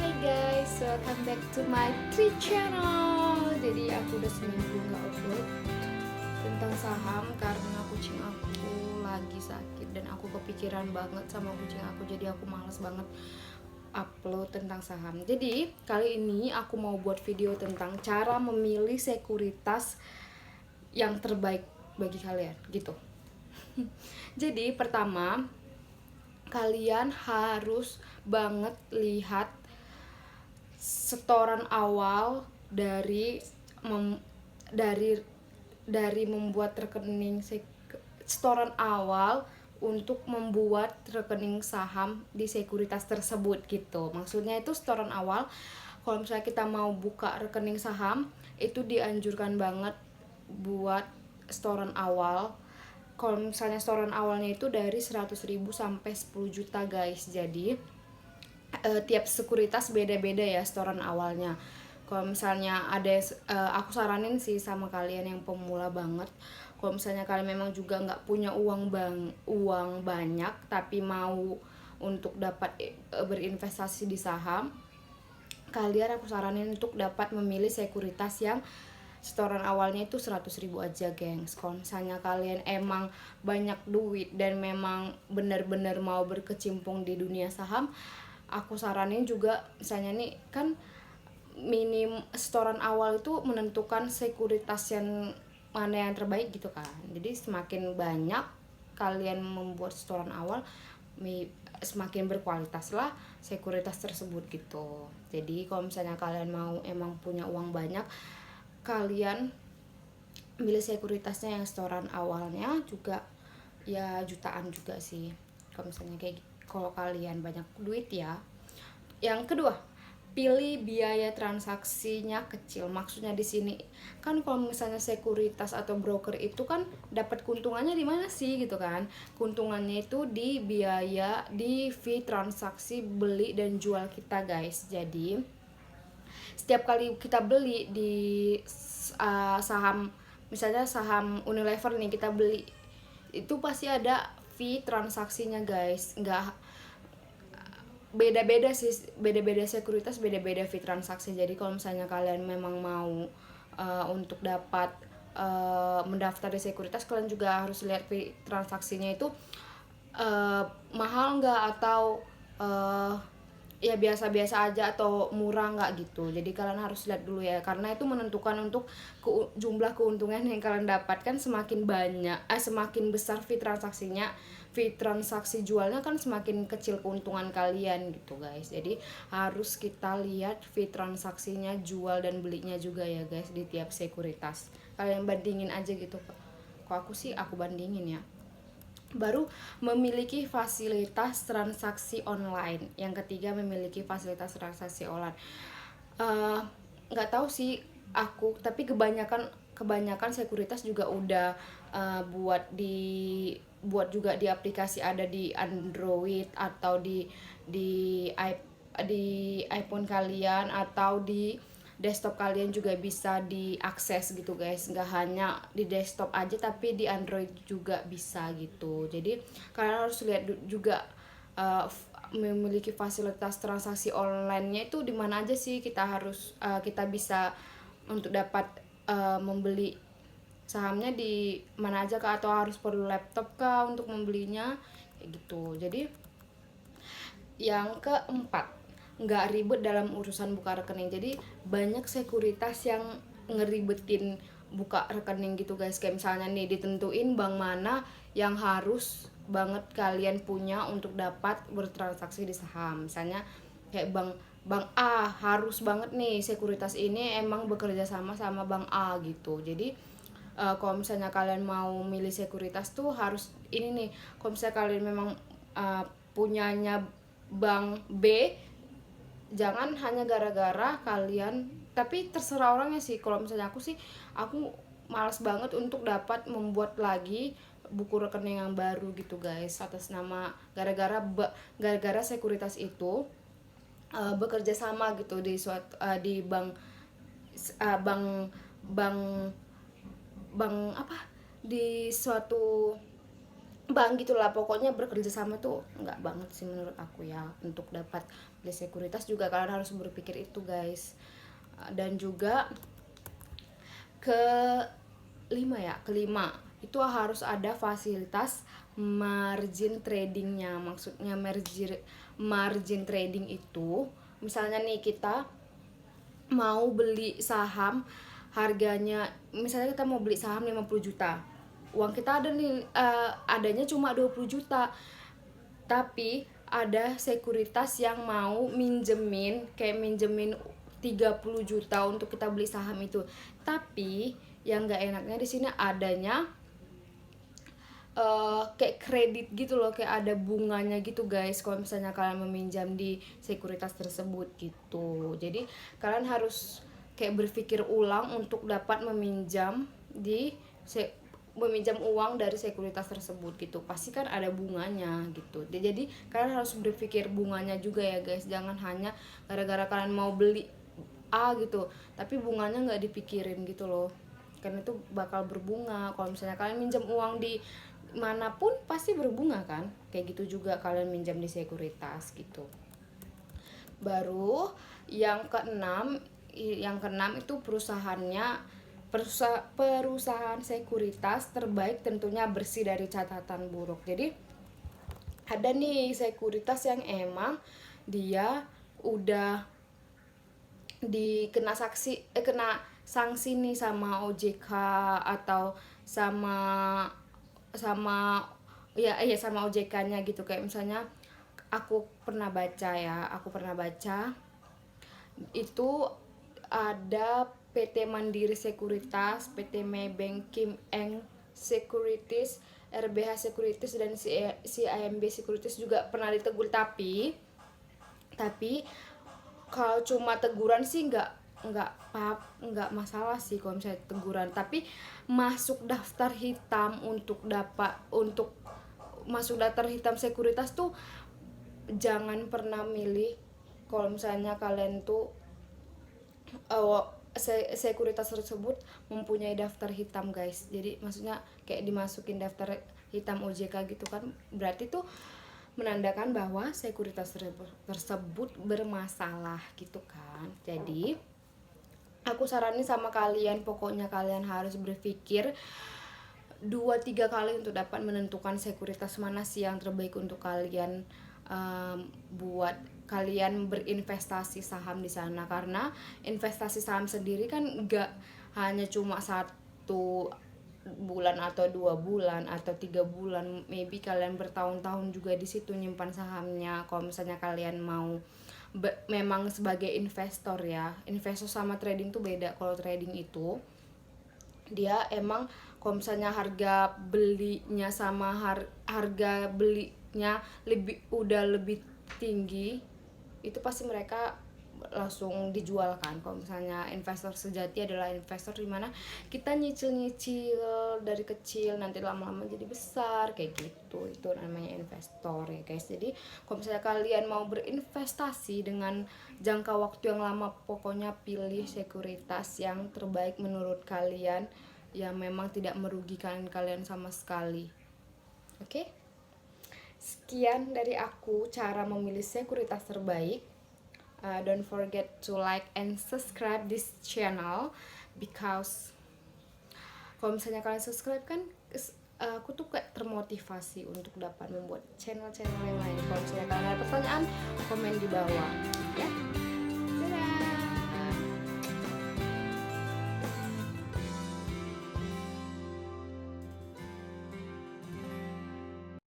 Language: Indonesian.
Hai guys, welcome back to my Tri channel. Jadi aku udah seminggu nggak upload tentang saham karena kucing aku lagi sakit dan aku kepikiran banget sama kucing aku. Jadi aku males banget upload tentang saham. Jadi kali ini aku mau buat video tentang cara memilih sekuritas yang terbaik bagi kalian gitu. Jadi pertama, kalian harus banget lihat setoran awal dari membuat rekening setoran awal untuk membuat rekening saham di sekuritas tersebut gitu. Maksudnya itu setoran awal, kalau misalnya kita mau buka rekening saham itu dianjurkan banget buat setoran awal. Kalau misalnya setoran awalnya itu dari 100.000 sampai 10 juta guys. Jadi tiap sekuritas beda-beda ya setoran awalnya. Kalau misalnya ada aku saranin sih sama kalian yang pemula banget, kalau misalnya kalian memang juga nggak punya uang banyak tapi mau untuk dapat berinvestasi di saham, kalian aku saranin untuk dapat memilih sekuritas yang setoran awalnya itu 100.000 aja gengs. Kalau misalnya kalian emang banyak duit dan memang benar-benar mau berkecimpung di dunia saham, aku saranin juga misalnya nih kan minim setoran awal itu menentukan sekuritas yang mana yang terbaik gitu kan. Jadi semakin banyak kalian membuat setoran awal, semakin berkualitas lah sekuritas tersebut gitu. Jadi kalau misalnya kalian mau emang punya uang banyak, kalian milih sekuritasnya yang setoran awalnya juga ya jutaan juga sih. Kalau misalnya kayak kalau kalian banyak duit ya. Yang kedua, pilih biaya transaksinya kecil. Maksudnya di sini kan kalau misalnya sekuritas atau broker itu kan dapat keuntungannya di mana sih gitu kan? Keuntungannya itu di biaya, di fee transaksi beli dan jual kita guys. Jadi setiap kali kita beli di saham, misalnya saham Unilever nih kita beli, itu pasti ada fee transaksinya guys. Nggak beda-beda sih, beda-beda sekuritas, beda-beda fee transaksi. Jadi kalau misalnya kalian memang mau untuk dapat mendaftar di sekuritas, kalian juga harus lihat fee transaksinya itu mahal nggak atau ya biasa-biasa aja atau murah nggak gitu. Jadi kalian harus lihat dulu ya, karena itu menentukan untuk jumlah keuntungan yang kalian dapatkan. Semakin banyak semakin besar fee transaksinya, fee transaksi jualnya kan semakin kecil keuntungan kalian gitu guys. Jadi harus kita lihat fee transaksinya jual dan belinya juga ya guys di tiap sekuritas. Kalian bandingin aja gitu. Kok aku sih aku bandingin ya. Baru memiliki fasilitas transaksi online. Yang ketiga, memiliki fasilitas transaksi online. Nggak tahu sih aku, tapi kebanyakan sekuritas juga udah buat juga di aplikasi, ada di Android atau di iPhone kalian atau di desktop kalian juga bisa diakses gitu guys. Nggak hanya di desktop aja tapi di Android juga bisa gitu. Jadi kalian harus lihat juga memiliki fasilitas transaksi online-nya itu di mana aja sih. Kita bisa untuk dapat membeli sahamnya di mana aja kah, atau harus perlu laptop kah untuk membelinya kayak gitu. Jadi yang keempat, nggak ribet dalam urusan buka rekening. Jadi banyak sekuritas yang ngeribetin buka rekening gitu guys. Kayak misalnya nih ditentuin bank mana yang harus banget kalian punya untuk dapat bertransaksi di saham. Misalnya kayak bank A harus banget nih sekuritas ini emang bekerja sama sama bank A gitu. Jadi kalau misalnya kalian mau milih sekuritas tuh harus ini nih. Kalau misalnya kalian memang punyanya bank B, jangan hanya gara-gara kalian, tapi terserah orangnya sih. Kalau misalnya aku malas banget untuk dapat membuat lagi buku rekening yang baru gitu guys atas nama gara-gara sekuritas itu bekerja sama gitu di suatu di bank bank bank bank apa di suatu bank gitulah, pokoknya bekerja sama tuh nggak banget sih menurut aku ya. Untuk dapat beli sekuritas juga kalian harus berpikir itu guys. Dan juga kelima itu harus ada fasilitas margin tradingnya. Maksudnya margin trading itu misalnya nih kita mau beli saham, harganya misalnya kita mau beli saham 50 juta, uang kita ada nih, adanya cuma 20 juta, tapi ada sekuritas yang mau minjemin 30 juta untuk kita beli saham itu. Tapi yang nggak enaknya di sini adanya kayak kredit gitu loh, kayak ada bunganya gitu guys kalau misalnya kalian meminjam di sekuritas tersebut gitu. Jadi kalian harus kayak berpikir ulang untuk dapat meminjam uang dari sekuritas tersebut gitu. Pasti kan ada bunganya gitu. Jadi kalian harus berpikir bunganya juga ya guys. Jangan hanya gara-gara kalian mau beli A gitu tapi bunganya nggak dipikirin gitu loh, karena itu bakal berbunga. Kalau misalnya kalian minjam uang di manapun pasti berbunga kan, kayak gitu juga kalian minjam di sekuritas gitu. Baru yang keenam itu perusahaan sekuritas terbaik tentunya bersih dari catatan buruk. Jadi ada nih sekuritas yang emang dia udah kena sanksi nih sama OJK atau sama sama sama OJK-nya gitu. Kayak misalnya aku pernah baca itu ada PT Mandiri Sekuritas, PT Maybank Kim Eng Securities, RBH Securities dan CIMB Securities juga pernah ditegur. Tapi kalau cuma teguran sih nggak masalah sih kalau misalnya teguran, tapi masuk daftar hitam untuk masuk daftar hitam sekuritas tuh jangan pernah milih kalau misalnya kalian tuh sekuritas tersebut mempunyai daftar hitam guys. Jadi maksudnya kayak dimasukin daftar hitam OJK gitu kan, berarti tuh menandakan bahwa sekuritas tersebut bermasalah gitu kan. Jadi aku saranin sama kalian, pokoknya kalian harus berpikir 2-3 kali untuk dapat menentukan sekuritas mana sih yang terbaik untuk kalian, buat kalian berinvestasi saham di sana. Karena investasi saham sendiri kan enggak hanya cuma 1 bulan atau 2 bulan atau 3 bulan, maybe kalian bertahun-tahun juga di situ nyimpan sahamnya. Kalau misalnya kalian mau memang sebagai investor ya, investor sama trading tuh beda. Kalau trading itu dia emang kalau misalnya harga belinya sama harga belinya lebih tinggi, itu pasti mereka langsung dijual kan. Kalau misalnya investor sejati adalah investor dimana kita nyicil dari kecil nanti lama-lama jadi besar kayak gitu, itu namanya investor ya guys. Jadi kalau misalnya kalian mau berinvestasi dengan jangka waktu yang lama, pokoknya pilih sekuritas yang terbaik menurut kalian, yang memang tidak merugikan kalian sama sekali. Oke? Sekian dari aku cara memilih sekuritas terbaik. Don't forget to like and subscribe this channel, because kalau misalnya kalian subscribe kan aku tuh kayak termotivasi untuk dapat membuat channel-channel yang lain. Kalau misalnya kalian ada pertanyaan, komen di bawah.